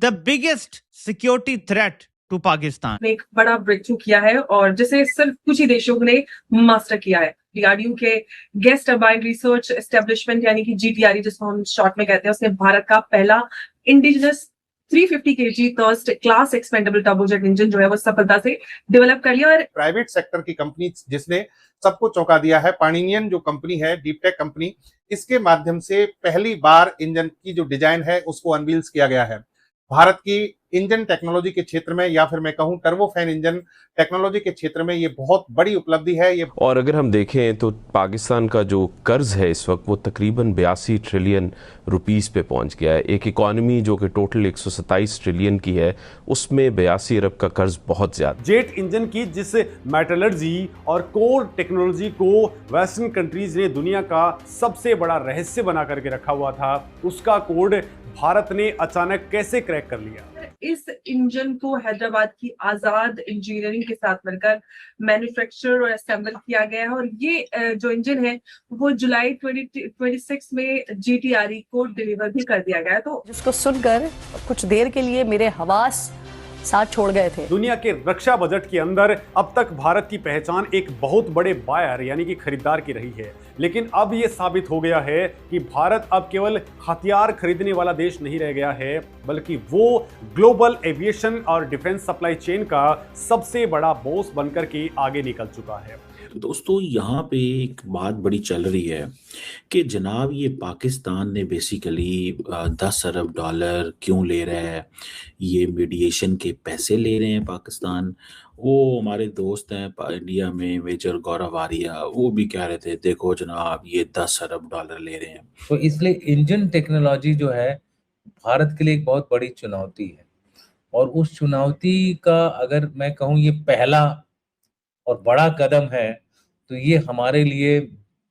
the biggest security threat to Pakistan. ने एक बड़ा ब्रेक थ्रू किया है और जिसे सिर्फ कुछ ही देशों ने मास्टर किया है। डीआरडीओ के गेस्ट टर्बाइन रिसर्च एस्टेब्लिशमेंट यानी कि जीटीआरई जिसको हम शॉर्ट में कहते हैं, उसने भारत का पहला indigenous 350 kg thrust class expendable turbojet engine जो है वो सफलता से डेवलप कर लिया। और प्राइवेट सेक्टर की कंपनी जिसने सबको चौंका दिया है, पाणिनियन जो कंपनी है, डीपटेक कंपनी, इसके माध्यम से पहली बार इंजन की जो डिजाइन है उसको अनवील्स किया गया है। भारत की इंजन टेक्नोलॉजी के क्षेत्र में या फिर मैं कहूं टर्बोफैन इंजन टेक्नोलॉजी के क्षेत्र में ये बहुत बड़ी उपलब्धि है। ये और अगर हम देखें तो पाकिस्तान का जो कर्ज है इस वक्त वो तकरीबन 82 ट्रिलियन रुपीस पे पहुंच गया है। एक इकॉनमी जो कि टोटल 127 ट्रिलियन की है उसमें 82 अरब का कर्ज बहुत ज्यादा। जेट इंजन की जिस मेटलर्जी और कोर टेक्नोलॉजी को वेस्टर्न कंट्रीज ने दुनिया का सबसे बड़ा रहस्य बना करके रखा हुआ था, उसका कोड भारत ने अचानक कैसे क्रैक कर लिया। इस इंजन को हैदराबाद की आजाद इंजीनियरिंग के साथ मिलकर मैन्युफैक्चर और असेंबल किया गया है और ये जो इंजन है वो जुलाई 2026 में जीटीआरई को डिलीवर भी कर दिया गया है। तो जिसको सुनकर कुछ देर के लिए मेरे हवास साथ छोड़ गए थे। दुनिया के रक्षा बजट के अंदर अब तक भारत की पहचान एक बहुत बड़े बायर यानी कि खरीदार की रही है, लेकिन अब यह साबित हो गया है कि भारत अब केवल हथियार खरीदने वाला देश नहीं रह गया है, बल्कि वो ग्लोबल एविएशन और डिफेंस सप्लाई चेन का सबसे बड़ा बॉस बनकर के आगे निकल चुका है। दोस्तों, यहाँ पे एक बात बड़ी चल रही है कि जनाब ये पाकिस्तान ने बेसिकली 10 अरब डॉलर क्यों ले रहा है, ये मीडिएशन के पैसे ले रहे हैं पाकिस्तान। वो हमारे दोस्त हैं इंडिया में मेजर गौरव आर्या, वो भी कह रहे थे देखो जनाब ये 10 अरब डॉलर ले रहे हैं। तो इसलिए इंजन टेक्नोलॉजी जो है भारत के लिए एक बहुत बड़ी चुनौती है और उस चुनौती का अगर मैं कहूँ ये पहला और बड़ा कदम है तो ये हमारे लिए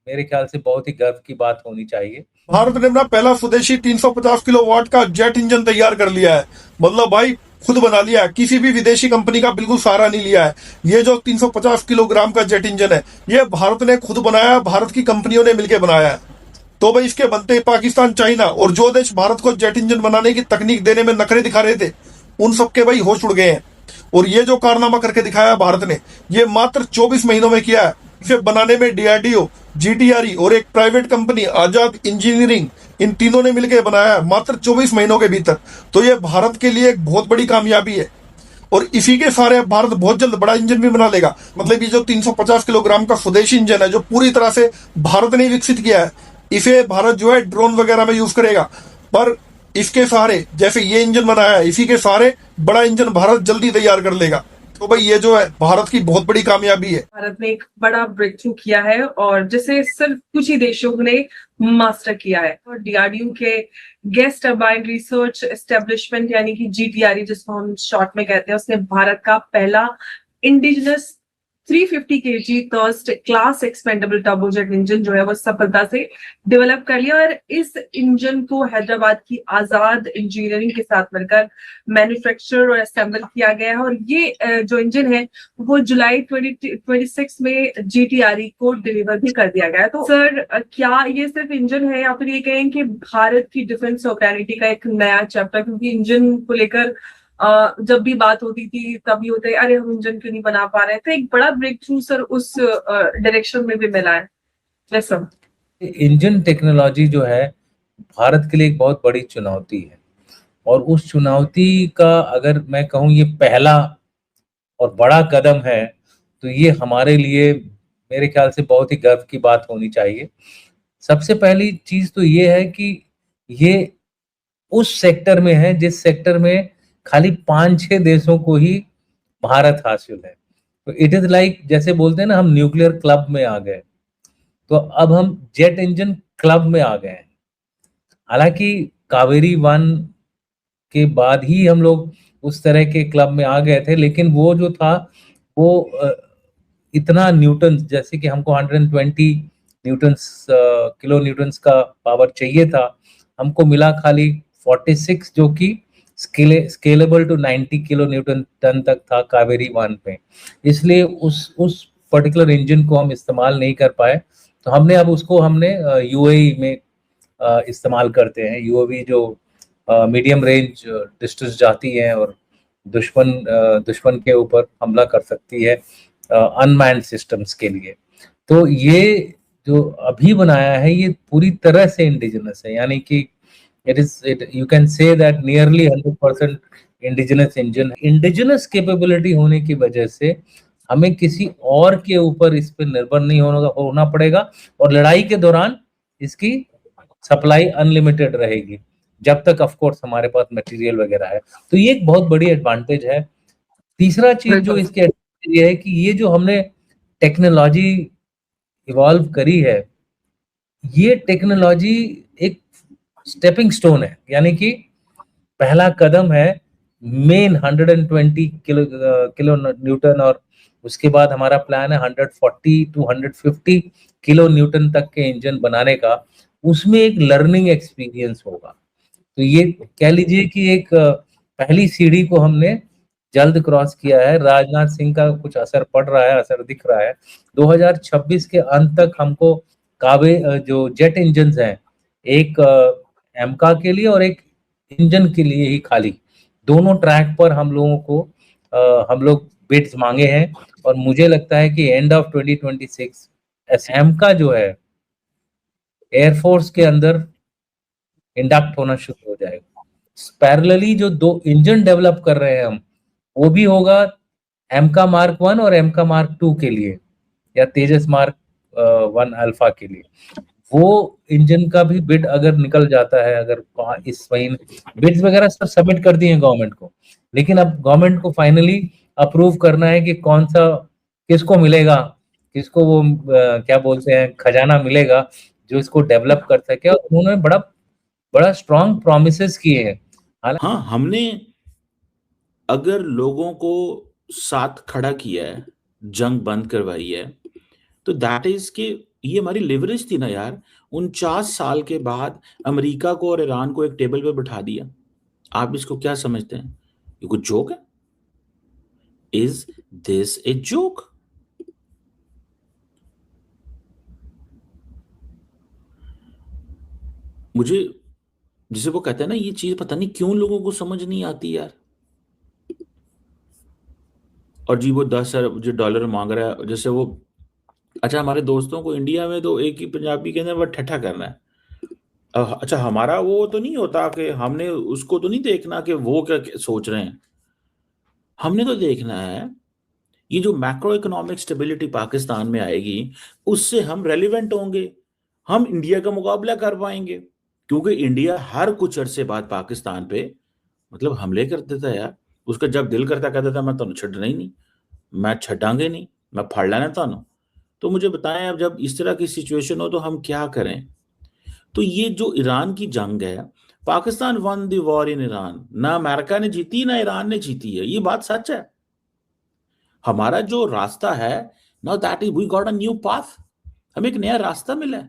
मेरे ख्याल से बहुत ही गर्व की बात होनी चाहिए। भारत ने अपना पहला स्वदेशी 350 किलोवाट का जेट इंजन तैयार कर लिया है। मतलब भाई खुद बना लिया है, किसी भी विदेशी कंपनी का बिल्कुल सहारा नहीं लिया है। ये जो 350 किलोग्राम का जेट इंजन है ये भारत ने खुद बनाया, भारत की कंपनियों ने मिलकर बनाया है। तो भाई इसके बनते पाकिस्तान, चाइना और जो देश भारत को जेट इंजन बनाने की तकनीक देने में नखरे दिखा रहे थे उन सबके भाई होश उड़ गए हैं। और ये जो कारनामा करके दिखाया भारत ने, ये मात्र 24 महीनों में किया है। इसे बनाने में डीआरडीओ, जीटीआरई और एक प्राइवेट कंपनी आजाद इंजीनियरिंग, इन तीनों ने मिलकर बनाया है मात्र 24 महीनों के भीतर। तो ये भारत के लिए एक बहुत बड़ी कामयाबी है और इसी के सारे भारत बहुत जल्द बड़ा इंजन भी बना लेगा। मतलब ये जो 350 किलोग्राम का स्वदेशी इंजन है जो पूरी तरह से भारत ने विकसित किया है, इसे भारत जो है ड्रोन वगैरह में यूज करेगा। पर इसके सहारे जैसे ये इंजन बनाया है, इसी के सहारे बड़ा इंजन भारत जल्दी तैयार कर लेगा। तो भाई ये जो है भारत की बहुत बड़ी कामयाबी है। भारत ने एक बड़ा ब्रेक थ्रू किया है और जिसे सिर्फ कुछ ही देशों ने मास्टर किया है। और डीआरडीओ के गेस्ट टर्बाइन रिसर्च एस्टेब्लिशमेंट यानी कि जीटीआरई जिसको हम शॉर्ट में कहते हैं, उसने भारत का पहला indigenous 350 kg thrust class expendable turbojet engine जो है वो सफलता से डेवलप कर लिया। और इस इंजन को हैदराबाद की आजाद इंजीनियरिंग के साथ मिलकर मैन्युफैक्चर और असेंबल किया गया है और ये जो इंजन है वो जुलाई 2026 में जीटीआरई को डिलीवर भी कर दिया गया है। तो सर क्या ये सिर्फ इंजन है या फिर ये कहें कि भारत की डिफेंस सॉवरेनिटी का एक नया चैप्टर, क्योंकि इंजन को लेकर जब भी बात होती थी तभी होता है अरे हम इंजन क्यों नहीं बना पा रहे थे। एक बड़ा ब्रेक थ्रू सर उस डायरेक्शन में भी मिला है। जैसा इंजन टेक्नोलॉजी जो है भारत के लिए एक बहुत बड़ी चुनौती है और उस चुनौती का अगर मैं कहूँ ये पहला और बड़ा कदम है तो ये हमारे लिए मेरे ख्याल से बहुत ही गर्व की बात होनी चाहिए। सबसे पहली चीज तो ये है कि ये उस सेक्टर में है जिस सेक्टर में खाली 5-6 देशों को ही भारत हासिल है। तो इट इज लाइक जैसे बोलते हैं ना हम न्यूक्लियर क्लब में आ गए, तो अब हम जेट इंजन क्लब में आ गए हैं। हालांकि कावेरी 1 के बाद ही हम लोग उस तरह के क्लब में आ गए थे, लेकिन वो जो था वो इतना न्यूटन, जैसे कि हमको 120 न्यूटन्स किलो न्यूटन्स का पावर चाहिए था, हमको मिला खाली 46 जो कि स्केलेबल टू 90 किलो न्यूटन टन तक था कावेरी 1 पे। इसलिए उस पर्टिकुलर इंजन को हम इस्तेमाल नहीं कर पाए, तो हमने अब उसको यूएई में इस्तेमाल करते हैं। यूएई जो मीडियम रेंज डिस्टेंस जाती हैं और दुश्मन के ऊपर हमला कर सकती है अनमैन्ड सिस्टम्स के लिए। तो ये जो अभी बनाया है ये पूरी तरह से इंडिजिनस है, यानी कि you can say that nearly 100% indigenous engine. Indigenous capability होने की वजह से हमें किसी और के ऊपर इस पर निर्भर नहीं होना पड़ेगा और लड़ाई के दौरान इसकी सप्लाई अनलिमिटेड रहेगी जब तक ऑफ कोर्स हमारे पास मटेरियल वगैरह है। तो ये एक बहुत बड़ी एडवांटेज है। तीसरा चीज जो इसके एडवांटेज ये है कि ये जो हमने टेक्नोलॉजी इवॉल्व करी है, ये टेक्नोलॉजी एक स्टेपिंग स्टोन है, यानी कि पहला कदम है मेन 120 किलो न्यूटन, और उसके बाद हमारा प्लान है 140 टू 150 किलो न्यूटन तक के इंजन बनाने का। उसमें एक लर्निंग एक्सपीरियंस होगा। तो ये कह लीजिए कि एक पहली सीढ़ी को हमने जल्द क्रॉस किया है। राजनाथ सिंह का कुछ असर पड़ रहा है, असर दिख रहा है। 2026 के अंत तक हमको जो जेट इंजन हैं, एक एमका के लिए और एक इंजन के लिए ही खाली, दोनों ट्रैक पर हम लोग बिड्स मांगे हैं और मुझे लगता है कि एंड ऑफ 2026 एमका जो है एयरफोर्स के अंदर इंडक्ट होना शुरू हो जाएगा। पैरेलली जो 2 इंजन डेवलप कर रहे हैं हम, वो भी होगा एमका मार्क 1 और एमका मार्क 2 के लिए, या तेजस मार्क 1 अल्फा के लिए। वो इंजन का भी बिड अगर निकल जाता है, अगर इस महीने बिड्स वगैरह सब सबमिट कर दिए गवर्नमेंट को, लेकिन अब गवर्नमेंट को फाइनली अप्रूव करना है कि कौन सा किसको मिलेगा, किसको वो क्या बोलते हैं खजाना मिलेगा जो इसको डेवलप कर सके। और उन्होंने बड़ा स्ट्रॉन्ग प्रॉमिसेस किए हैं। हाँ, हमने अगर लोगों को साथ खड़ा किया है, जंग बंद करवाई है, तो दैट इज कि ये हमारी लिवरेज थी ना यार। 49 साल के बाद अमेरिका को और ईरान को एक टेबल पे बिठा दिया। आप इसको क्या समझते हैं? ये कुछ जोक है? Is this a joke? मुझे, जिसे वो कहते हैं ना, ये चीज पता नहीं क्यों लोगों को समझ नहीं आती यार। और जी वो 10 अरब जो डॉलर मांग रहा है, जैसे वो, अच्छा हमारे दोस्तों को इंडिया में तो एक ही पंजाबी के अंदर वो ठट्ठा करना है। अच्छा हमारा वो तो नहीं होता कि हमने उसको तो नहीं देखना कि वो क्या सोच रहे हैं। हमने तो देखना है ये जो मैक्रो इकोनॉमिक स्टेबिलिटी पाकिस्तान में आएगी, उससे हम रेलिवेंट होंगे, हम इंडिया का मुकाबला कर पाएंगे। क्योंकि इंडिया हर कुछ अरसे बाद पाकिस्तान पे मतलब हमले कर देता है यार। उसका जब दिल करता कहता था मैं तो छड्डना ही नहीं, मैं छड्डांगे नहीं, मैं फाड़ लेना थानू। तो मुझे बताएं अब जब इस तरह की सिचुएशन हो तो हम क्या करें? तो ये जो ईरान की जंग है, Pakistan one the war in Iran, ना अमेरिका ने जीती ना ईरान ने जीती है, ये बात सच है। हमारा जो रास्ता है, now that is we got a new path, हमें एक नया रास्ता मिला है।